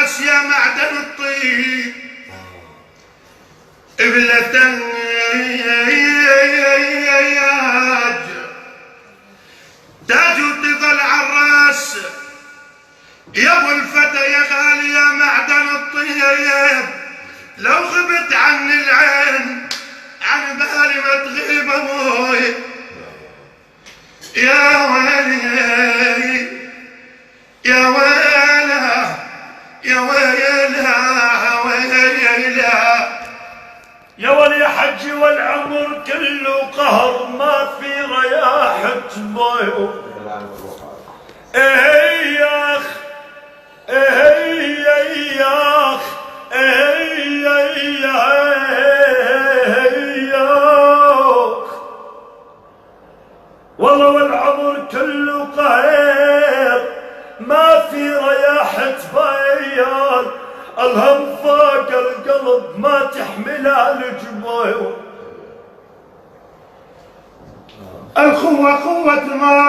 الراس يا معدن الطين إبلة تاج وتظل عالراس يا ابو الفتى يا غالي يا معدن الطيب لو غبت عني العين عن بالي ما تغيب ابوي يا ويلي يا ويلا يا ويلا ويلا يا ولي حجي والعمر كله قهر ما في رياحة بيو ايه يا اخ ايه يا اخ ايه يا اخ والله والعمر كله قهر ما في رياحة بيان الهم فاق القلب ما تحمله الجبين الخوة قوة ما